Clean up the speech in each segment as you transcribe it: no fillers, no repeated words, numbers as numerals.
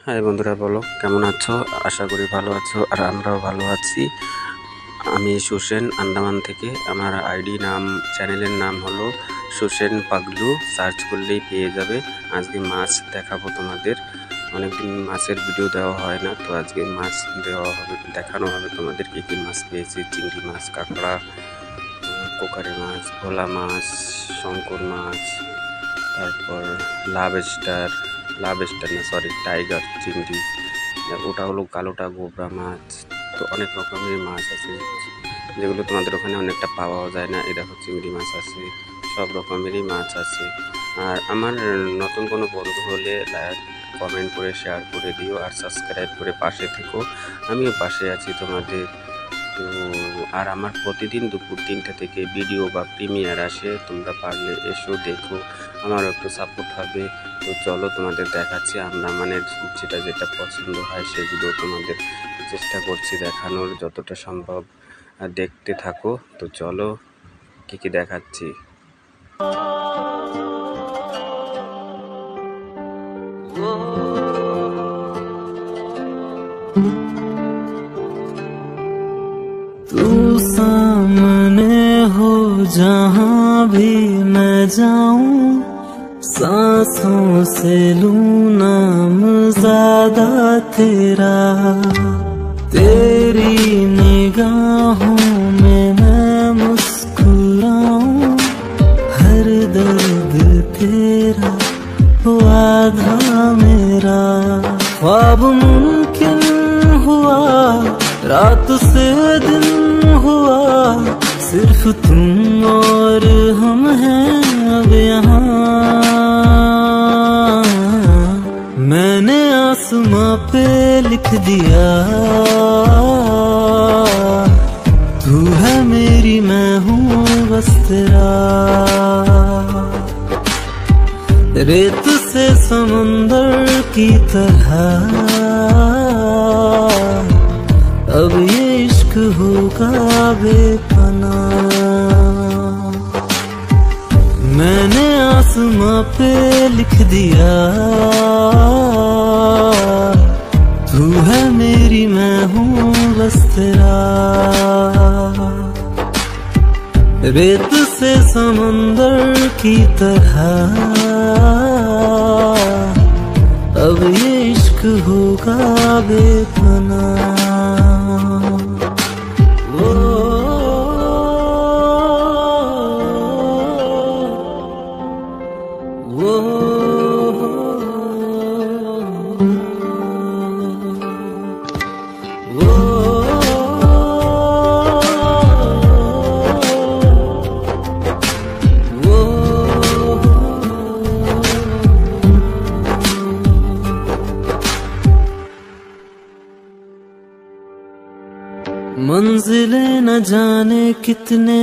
High বন্ধুরা, বলো কেমন আছো? আশা করি ভালো আছো, আর আমরাও ভালো আছি। আমি সুসেন, আন্দামান থেকে। আমার আইডি নাম, চ্যানেলের নাম হলো সুসেন পাগলু। সার্চ করলেই পেয়ে যাবে। আজকে মাছ দেখাবো তোমাদের। অনেকদিন মাছের ভিডিও দেওয়া হয় না, তো আজকে মাছ দেওয়া হবে, দেখানো হবে তোমাদের কী কী মাছ পেয়েছি। চিংড়ি মাছ, কাঁকড়া, কোকারে মাছ, ভোলা মাছ, শঙ্কর মাছ, তারপর লাভ স্টার না, সরি, টাইগার চিংড়ি, ওটা হলো কালোটা গোবরা মাছ। তো অনেক রকমের মাছ আছে যেগুলো তোমাদের ওখানে অনেকটা পাওয়াও যায় না। এই দেখো, চিংড়ি মাছ আছে, সব রকমেরই মাছ আছে। আর আমার নতুন কোনো বন্ধু হলে লাইক, কমেন্ট করে শেয়ার করে দিও, আর সাবস্ক্রাইব করে পাশে থেকো। আমিও পাশে আছি তোমাদের। তো আর আমার প্রতিদিন দুপুর 3টে থেকে ভিডিও বা প্রিমিয়ার আসে, তোমরা পারলে এসো, দেখো, আমারও একটু সাপোর্ট হবে। তো চলো তোমাদের দেখাচ্ছি আমরা, মানে যেটা যেটা পছন্দ হয় সেগুলো তোমাদের চেষ্টা করছি দেখানোর যতটা সম্ভব। দেখতে থাকো। তো চলো, কী কী দেখাচ্ছি। तू सामने हो जहाँ भी मैं जाऊं, सांसों से लूं नाम ज्यादा तेरा। तेरी निगाहों में मैं मुस्कुराऊं, हर दर्द तेरा वो आधा मेरा। ख्वाब मुमकिन हुआ, रात से दिन हुआ, सिर्फ तुम और हम हैं अब यहाँ। मैंने आसमां पे लिख दिया, तू है मेरी, मैं हूँ बस तेरा। रेत से समंदर की तरह अब ये इश्क होगा बेपना। मैंने आसमां पे लिख दिया, तू है मेरी, मैं हूँ बस तेरा। रेत से समंदर की तरह अब ये इश्क होगा बेपना। मंजिलें न जाने कितने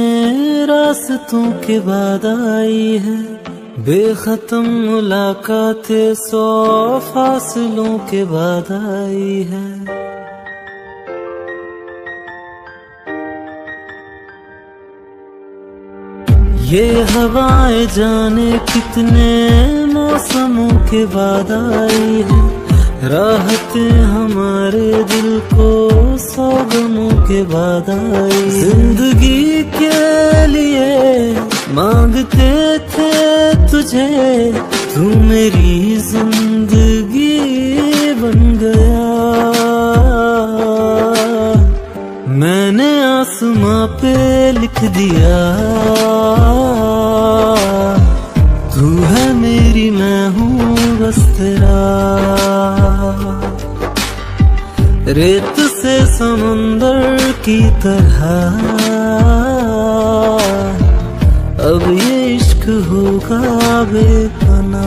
रास्तों के बाद आई है, बेखत्म मुलाकातें 100 फासलों के बाद आई है। ये हवाएं जाने कितने मौसमों के बाद आई है, राहतें हमारे दिल को 100 गमों के बाद आई। जिंदगी के लिए मांगते थे तुझे, तू मेरी जिंदगी बन गया। मैंने आसमां पे लिख दिया, तू है मेरी, मैं हूँ बस तेरा। रेत से समंदर की तरह अब ये इश्क होगा बेपना।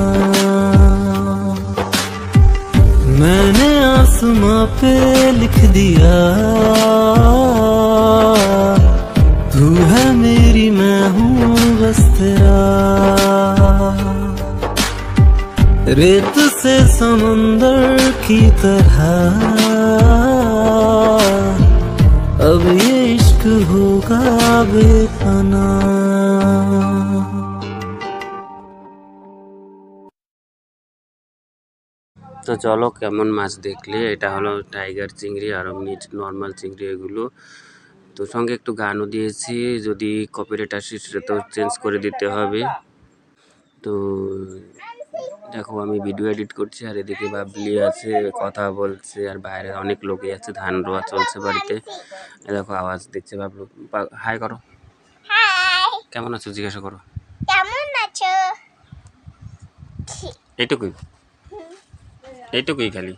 मैंने आसमां पे लिख दिया, तू है मेरी, मैं हूँ बस तेरा। रेत से समंदर की तरह अब ये इश्क होगा बेपना। তো চলো কেমন মাছ দেখলে, এটা হলো টাইগার চিংড়ি আর এমনি নর্মাল চিংড়ি এগুলো। তো সঙ্গে একটু গানও দিয়েছি, যদি কপিরাইট আসে সেটা তো চেঞ্জ করে দিতে হবে। তো দেখো আমি ভিডিও এডিট করছি আর এদিকে বাবলি আছে কথা বলছে, আর বাইরে অনেক লোকই আছে, ধান রোয়া চলছে বাড়িতে। দেখো আওয়াজ দিচ্ছে বাবলু। হাই করো, কেমন আছো জিজ্ঞাসা করো। কেমন আছো? এইটুকুই, এইটুকুই খালি।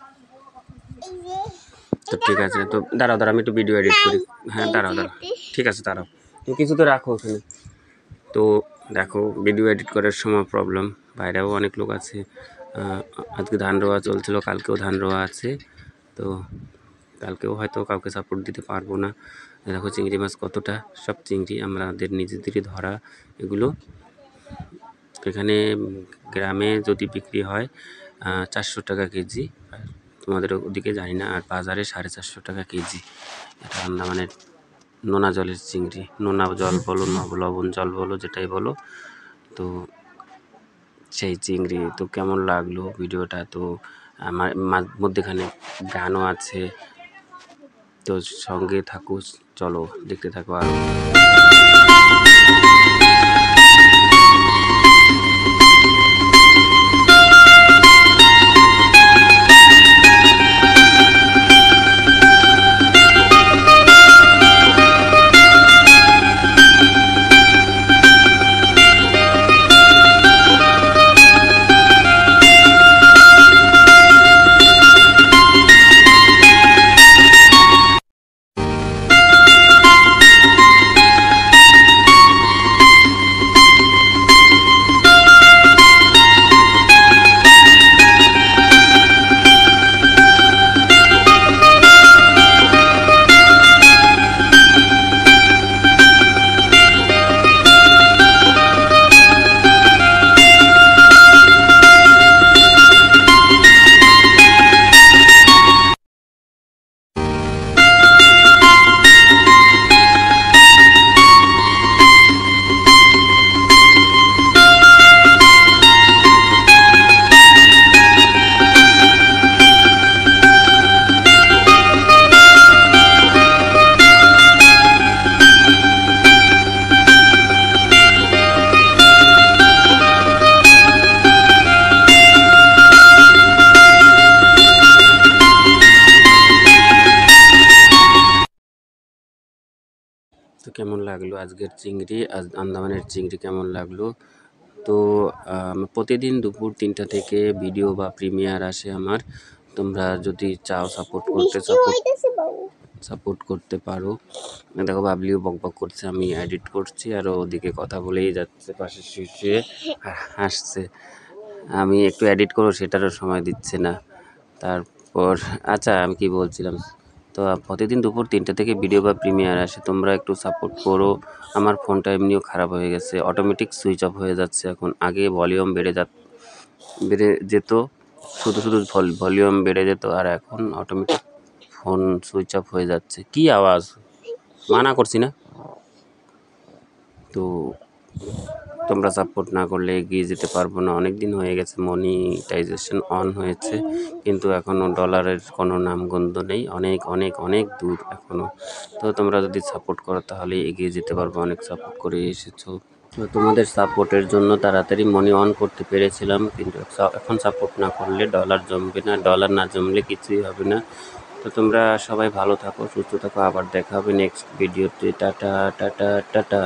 এই যে তো ঠিক আছে, তো দাঁড়াও দাঁড়াও আমি একটু ভিডিও এডিট করি। হ্যাঁ দাঁড়াও দাঁড়াও, ঠিক আছে দাঁড়াও, তুমি কিছু তো রাখো ওখানে। তো দেখো ভিডিও এডিট করার সময় প্রবলেম, বাইরেও অনেক লোক আছে। আজকে ধান রোয়া চলছিল, কালকেও ধান রোয়া আছে। তো কালকেও হয়তো কাউকে সাপোর্ট দিতে পারবো না। দেখো চিংড়ি মাছ কতটা, সব চিংড়ি আমাদের নিজেদেরই ধরা এগুলো। এখানে গ্রামে যদি বিক্রি হয় 400 টাকা কেজি, আর তোমাদের ওদিকে জানি না, আর বাজারে 450 টাকা কেজি। এটা আন্দামানের নোনা জলের চিংড়ি, নোনা জল বলো লবণ জল বলো যেটাই বলো। তো সেই চিংড়ি তো কেমন লাগলো ভিডিওটা, তো আমার মধ্যেখানে গানও আছে, তো সঙ্গে থাকো, চলো দেখতে থাকো আরও। তো কেমন লাগলো আজকের চিংড়ি, আজ আন্দামানের চিংড়ি কেমন লাগলো। তো প্রতিদিন দুপুর 3টা থেকে ভিডিও বা প্রিমিয়ার আসে আমার। তোমরা যদি চাও সাপোর্ট করতে পারো। দেখো বাবলিও বকবক করছে, আমি এডিট করছি আর ওদিকে কথা বলেই যাচ্ছে পাশে শুয়ে হাসছে। আমি একটু এডিট করবো সেটারও সময় দিচ্ছে না। তারপর আচ্ছা আমি কি বলছিলাম, তো প্রতিদিন দুপুর 3টা থেকে ভিডিও বা প্রিমিয়ার আসে, তোমরা একটু সাপোর্ট করো। আমার ফোনটা এমনিও খারাপ হয়ে গেছে, অটোমেটিক সুইচ অফ হয়ে যাচ্ছে এখন। আগে ভলিউম বেড়ে যেত, শুধু ভলিউম বেড়ে যেত, আর এখন অটোমেটিক ফোন সুইচ অফ হয়ে যাচ্ছে। কি আওয়াজ, মানা করছি না। তো তোমরা সাপোর্ট না করলে এগিয়ে যেতে পারবো না। অনেক দিন হয়ে গেছে মনিটাইজেশন অন হয়েছে, কিন্তু এখনও ডলারের কোনো নামগন্ধ নেই, অনেক অনেক অনেক দূর এখনও। তো তোমরা যদি সাপোর্ট করো তাহলে এগিয়ে যেতে পারবো, অনেক সাপোর্ট করে এসেছো। তো তোমাদের সাপোর্টের জন্য তাড়াতাড়ি মনি অন করতে পেরেছিলাম, কিন্তু এখন সাপোর্ট না করলে ডলার জমবে না, ডলার না জমলে কিছুই হবে না। তো তোমরা সবাই ভালো থাকো, সুস্থ থাকো, আবার দেখা হবে নেক্সট ভিডিওতে। Tata tata tata.